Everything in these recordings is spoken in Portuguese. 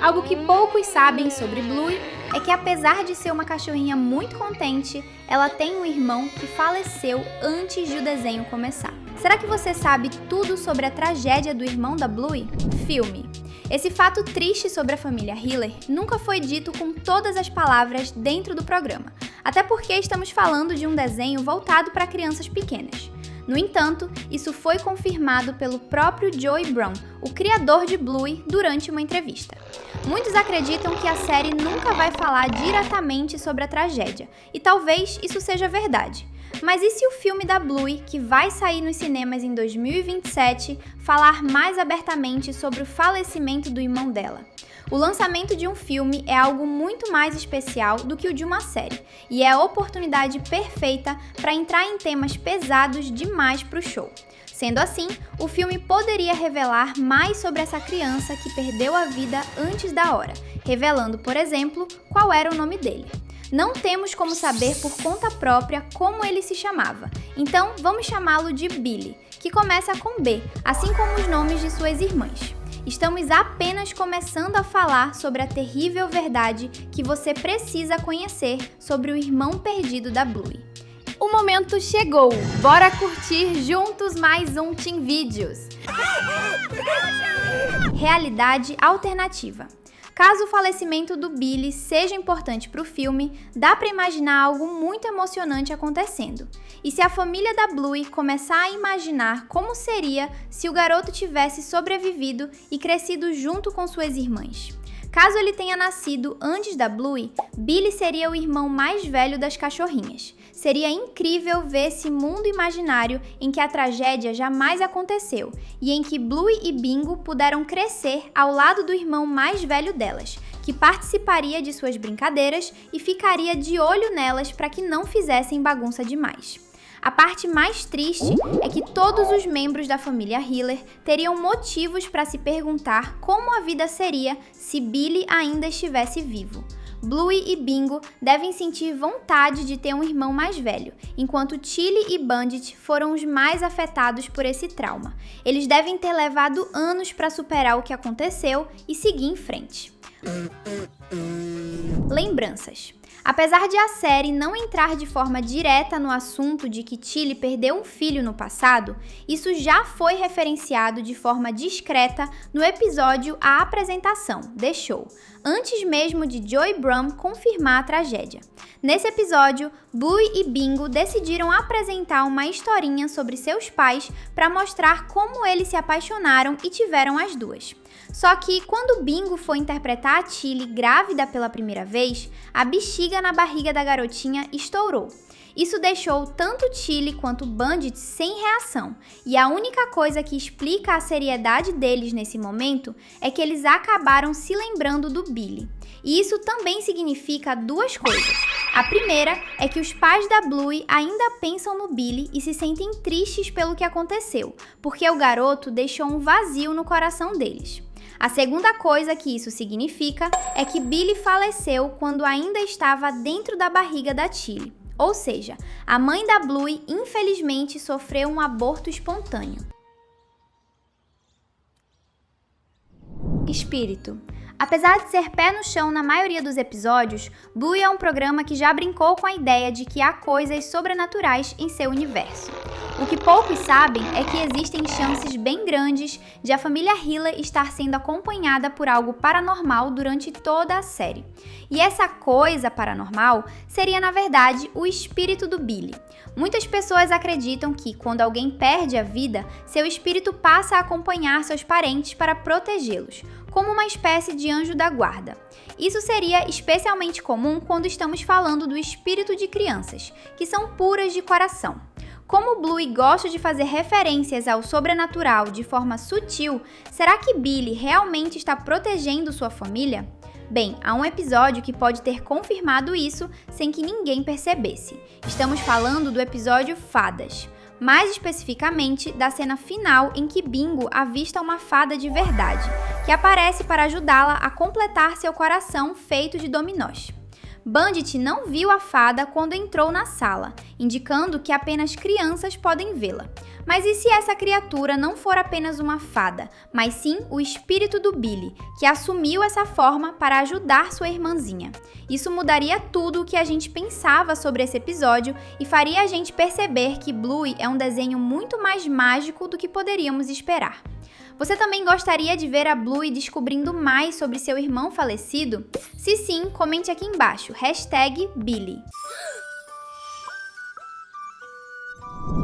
Algo que poucos sabem sobre Bluey é que, apesar de ser uma cachorrinha muito contente, ela tem um irmão que faleceu antes de o desenho começar. Será que você sabe tudo sobre a tragédia do irmão da Bluey? Filme. Esse fato triste sobre a família Hiller nunca foi dito com todas as palavras dentro do programa, até porque estamos falando de um desenho voltado para crianças pequenas. No entanto, isso foi confirmado pelo próprio Joey Brown, o criador de Bluey, durante uma entrevista. Muitos acreditam que a série nunca vai falar diretamente sobre a tragédia, e talvez isso seja verdade. Mas e se o filme da Bluey, que vai sair nos cinemas em 2027, falar mais abertamente sobre o falecimento do irmão dela? O lançamento de um filme é algo muito mais especial do que o de uma série, e é a oportunidade perfeita para entrar em temas pesados demais para o show. Sendo assim, o filme poderia revelar mais sobre essa criança que perdeu a vida antes da hora, revelando, por exemplo, qual era o nome dele. Não temos como saber por conta própria como ele se chamava, então vamos chamá-lo de Billy, que começa com B, assim como os nomes de suas irmãs. Estamos apenas começando a falar sobre a terrível verdade que você precisa conhecer sobre o irmão perdido da Bluey. O momento chegou! Bora curtir juntos mais um Team Vídeos! Realidade alternativa. Caso o falecimento do Billy seja importante para o filme, dá para imaginar algo muito emocionante acontecendo. E se a família da Bluey começar a imaginar como seria se o garoto tivesse sobrevivido e crescido junto com suas irmãs? Caso ele tenha nascido antes da Bluey, Billy seria o irmão mais velho das cachorrinhas. Seria incrível ver esse mundo imaginário em que a tragédia jamais aconteceu e em que Bluey e Bingo puderam crescer ao lado do irmão mais velho delas, que participaria de suas brincadeiras e ficaria de olho nelas para que não fizessem bagunça demais. A parte mais triste é que todos os membros da família Hiller teriam motivos para se perguntar como a vida seria se Billy ainda estivesse vivo. Bluey e Bingo devem sentir vontade de ter um irmão mais velho, enquanto Chili e Bandit foram os mais afetados por esse trauma. Eles devem ter levado anos para superar o que aconteceu e seguir em frente. Lembranças. Apesar de a série não entrar de forma direta no assunto de que Chili perdeu um filho no passado, isso já foi referenciado de forma discreta no episódio A Apresentação, The Show, antes mesmo de Joey Brown confirmar a tragédia. Nesse episódio, Bluey e Bingo decidiram apresentar uma historinha sobre seus pais para mostrar como eles se apaixonaram e tiveram as duas. Só que, quando Bingo foi interpretar a Chili grávida pela primeira vez, a bexiga na barriga da garotinha estourou. Isso deixou tanto Chili quanto Bandit sem reação, e a única coisa que explica a seriedade deles nesse momento é que eles acabaram se lembrando do Billy. E isso também significa duas coisas. A primeira é que os pais da Bluey ainda pensam no Billy e se sentem tristes pelo que aconteceu, porque o garoto deixou um vazio no coração deles. A segunda coisa que isso significa é que Billy faleceu quando ainda estava dentro da barriga da Chili. Ou seja, a mãe da Bluey infelizmente sofreu um aborto espontâneo. Espírito. Apesar de ser pé no chão na maioria dos episódios, Bluey é um programa que já brincou com a ideia de que há coisas sobrenaturais em seu universo. O que poucos sabem é que existem chances bem grandes de a família Hiller estar sendo acompanhada por algo paranormal durante toda a série. E essa coisa paranormal seria, na verdade, o espírito do Billy. Muitas pessoas acreditam que, quando alguém perde a vida, seu espírito passa a acompanhar seus parentes para protegê-los, como uma espécie de anjo da guarda. Isso seria especialmente comum quando estamos falando do espírito de crianças, que são puras de coração. Como Bluey gosta de fazer referências ao sobrenatural de forma sutil, será que Billy realmente está protegendo sua família? Bem, há um episódio que pode ter confirmado isso sem que ninguém percebesse. Estamos falando do episódio Fadas. Mais especificamente, da cena final em que Bingo avista uma fada de verdade, que aparece para ajudá-la a completar seu coração feito de dominós. Bandit não viu a fada quando entrou na sala, indicando que apenas crianças podem vê-la. Mas e se essa criatura não for apenas uma fada, mas sim o espírito do Billy, que assumiu essa forma para ajudar sua irmãzinha? Isso mudaria tudo o que a gente pensava sobre esse episódio e faria a gente perceber que Bluey é um desenho muito mais mágico do que poderíamos esperar. Você também gostaria de ver a Bluey descobrindo mais sobre seu irmão falecido? Se sim, comente aqui embaixo, #Billy.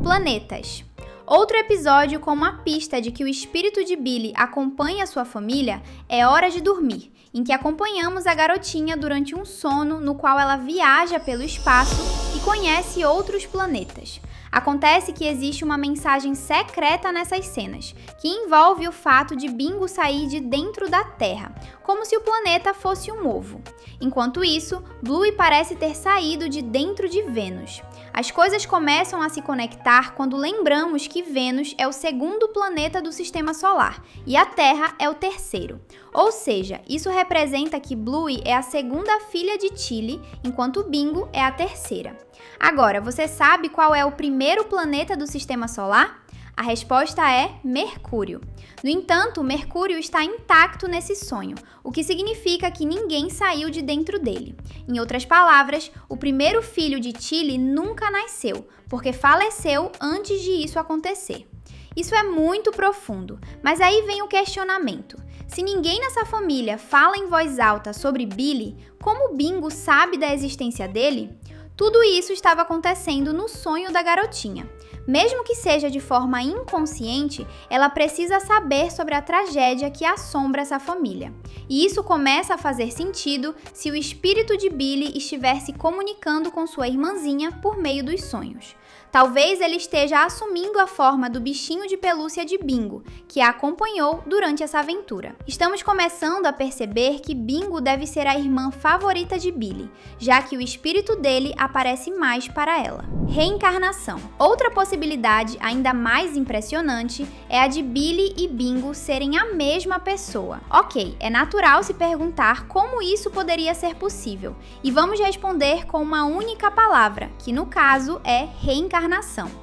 Planetas. Outro episódio com uma pista de que o espírito de Billy acompanha sua família é Hora de Dormir, em que acompanhamos a garotinha durante um sono no qual ela viaja pelo espaço e conhece outros planetas. Acontece que existe uma mensagem secreta nessas cenas, que envolve o fato de Bingo sair de dentro da Terra, como se o planeta fosse um ovo. Enquanto isso, Bluey parece ter saído de dentro de Vênus. As coisas começam a se conectar quando lembramos que Vênus é o segundo planeta do Sistema Solar e a Terra é o terceiro. Ou seja, isso representa que Bluey é a segunda filha de Tilly, enquanto Bingo é a terceira. Agora, você sabe qual é o primeiro planeta do Sistema Solar? A resposta é Mercúrio. No entanto, Mercúrio está intacto nesse sonho, o que significa que ninguém saiu de dentro dele. Em outras palavras, o primeiro filho de Tilly nunca nasceu, porque faleceu antes de isso acontecer. Isso é muito profundo, mas aí vem o questionamento. Se ninguém nessa família fala em voz alta sobre Billy, como Bingo sabe da existência dele? Tudo isso estava acontecendo no sonho da garotinha. Mesmo que seja de forma inconsciente, ela precisa saber sobre a tragédia que assombra essa família. E isso começa a fazer sentido se o espírito de Billy estiver se comunicando com sua irmãzinha por meio dos sonhos. Talvez ele esteja assumindo a forma do bichinho de pelúcia de Bingo, que a acompanhou durante essa aventura. Estamos começando a perceber que Bingo deve ser a irmã favorita de Billy, já que o espírito dele aparece mais para ela. Reencarnação. Outra possibilidade ainda mais impressionante é a de Billy e Bingo serem a mesma pessoa. Ok, é natural se perguntar como isso poderia ser possível, e vamos responder com uma única palavra, que no caso é reencarnação.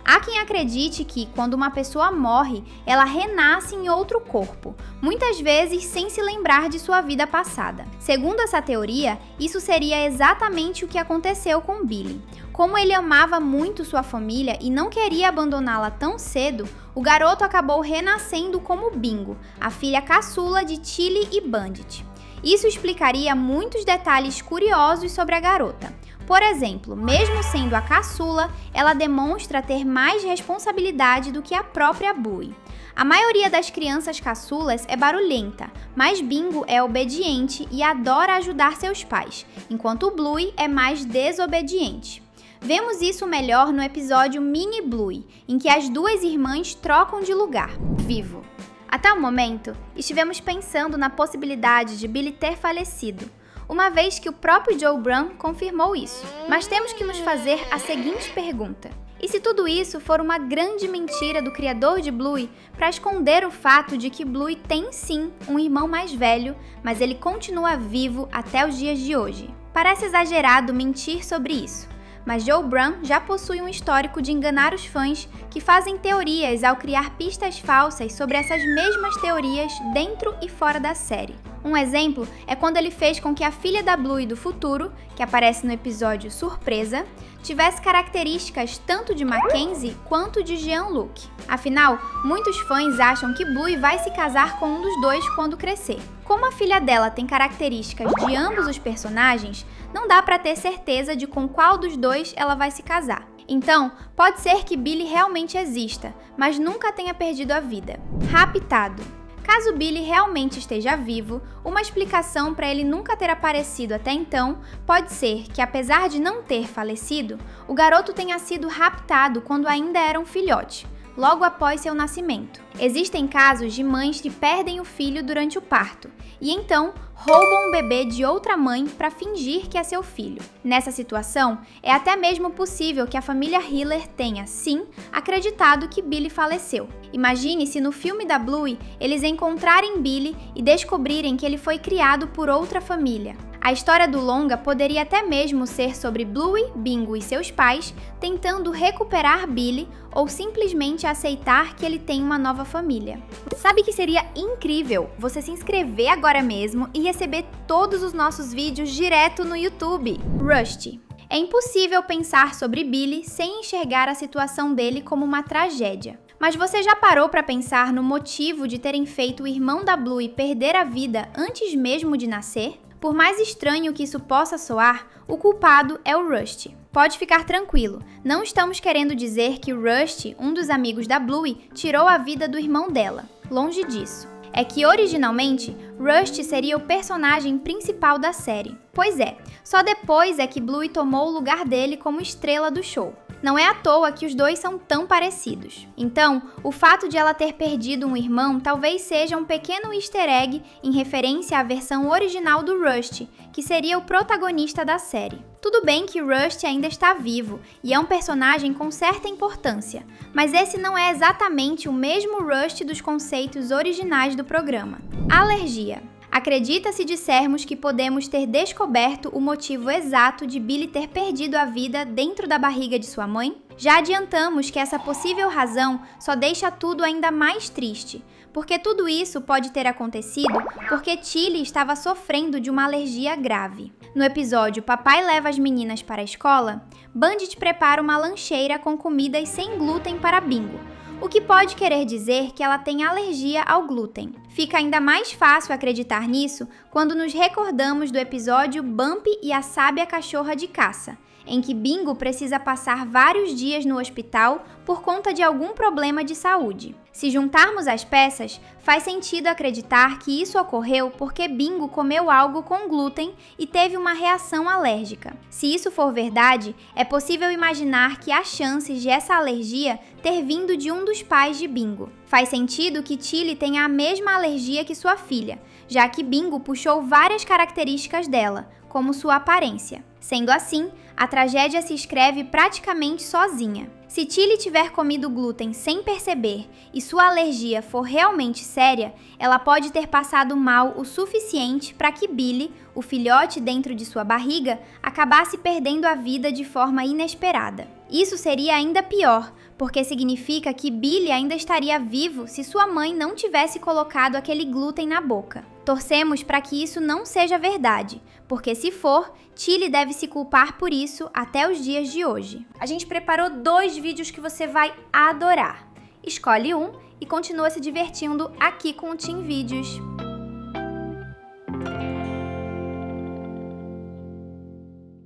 Há quem acredite que, quando uma pessoa morre, ela renasce em outro corpo, muitas vezes sem se lembrar de sua vida passada. Segundo essa teoria, isso seria exatamente o que aconteceu com Billy. Como ele amava muito sua família e não queria abandoná-la tão cedo, o garoto acabou renascendo como Bingo, a filha caçula de Tilly e Bandit. Isso explicaria muitos detalhes curiosos sobre a garota. Por exemplo, mesmo sendo a caçula, ela demonstra ter mais responsabilidade do que a própria Bluey. A maioria das crianças caçulas é barulhenta, mas Bingo é obediente e adora ajudar seus pais, enquanto Bluey é mais desobediente. Vemos isso melhor no episódio Mini Bluey, em que as duas irmãs trocam de lugar. Vivo. Até o momento, estivemos pensando na possibilidade de Billy ter falecido, uma vez que o próprio Joe Brown confirmou isso. Mas temos que nos fazer a seguinte pergunta: e se tudo isso for uma grande mentira do criador de Bluey para esconder o fato de que Bluey tem sim um irmão mais velho, mas ele continua vivo até os dias de hoje? Parece exagerado mentir sobre isso, mas Joe Brown já possui um histórico de enganar os fãs que fazem teorias ao criar pistas falsas sobre essas mesmas teorias dentro e fora da série. Um exemplo é quando ele fez com que a filha da Bluey do futuro, que aparece no episódio Surpresa, tivesse características tanto de Mackenzie quanto de Jean-Luc. Afinal, muitos fãs acham que Bluey vai se casar com um dos dois quando crescer. Como a filha dela tem características de ambos os personagens, não dá para ter certeza de com qual dos dois ela vai se casar. Então, pode ser que Billy realmente exista, mas nunca tenha perdido a vida. Raptado. Caso Billy realmente esteja vivo, uma explicação para ele nunca ter aparecido até então pode ser que, apesar de não ter falecido, o garoto tenha sido raptado quando ainda era um filhote, logo após seu nascimento. Existem casos de mães que perdem o filho durante o parto e então roubam um bebê de outra mãe para fingir que é seu filho. Nessa situação, é até mesmo possível que a família Hiller tenha, sim, acreditado que Billy faleceu. Imagine se no filme da Bluey eles encontrarem Billy e descobrirem que ele foi criado por outra família. A história do longa poderia até mesmo ser sobre Bluey, Bingo e seus pais tentando recuperar Billy ou simplesmente aceitar que ele tem uma nova família. Sabe que seria incrível você se inscrever agora mesmo e receber todos os nossos vídeos direto no YouTube? Rusty. É impossível pensar sobre Billy sem enxergar a situação dele como uma tragédia. Mas você já parou para pensar no motivo de terem feito o irmão da Bluey perder a vida antes mesmo de nascer? Por mais estranho que isso possa soar, o culpado é o Rusty. Pode ficar tranquilo, não estamos querendo dizer que o Rusty, um dos amigos da Bluey, tirou a vida do irmão dela. Longe disso. É que originalmente, Rusty seria o personagem principal da série. Pois é, só depois é que Bluey tomou o lugar dele como estrela do show. Não é à toa que os dois são tão parecidos. Então, o fato de ela ter perdido um irmão talvez seja um pequeno easter egg em referência à versão original do Rusty, que seria o protagonista da série. Tudo bem que Rusty ainda está vivo e é um personagem com certa importância, mas esse não é exatamente o mesmo Rusty dos conceitos originais do programa. Alergia. Acredita se dissermos que podemos ter descoberto o motivo exato de Billy ter perdido a vida dentro da barriga de sua mãe? Já adiantamos que essa possível razão só deixa tudo ainda mais triste, porque tudo isso pode ter acontecido porque Tilly estava sofrendo de uma alergia grave. No episódio Papai Leva as Meninas para a Escola, Bandit prepara uma lancheira com comidas sem glúten para Bingo, o que pode querer dizer que ela tem alergia ao glúten. Fica ainda mais fácil acreditar nisso quando nos recordamos do episódio Bumpy e a Sábia Cachorra de Caça, em que Bingo precisa passar vários dias no hospital por conta de algum problema de saúde. Se juntarmos as peças, faz sentido acreditar que isso ocorreu porque Bingo comeu algo com glúten e teve uma reação alérgica. Se isso for verdade, é possível imaginar que há chances de essa alergia ter vindo de um dos pais de Bingo. Faz sentido que Tilly tenha a mesma alergia que sua filha, já que Bingo puxou várias características dela, como sua aparência. Sendo assim, a tragédia se escreve praticamente sozinha. Se Tilly tiver comido glúten sem perceber e sua alergia for realmente séria, ela pode ter passado mal o suficiente para que Billy, o filhote dentro de sua barriga, acabasse perdendo a vida de forma inesperada. Isso seria ainda pior, porque significa que Billy ainda estaria vivo se sua mãe não tivesse colocado aquele glúten na boca. Torcemos para que isso não seja verdade, porque se for, Tilly deve se culpar por isso até os dias de hoje. A gente preparou 2 vídeos que você vai adorar. Escolhe um e continua se divertindo aqui com o Team Vídeos.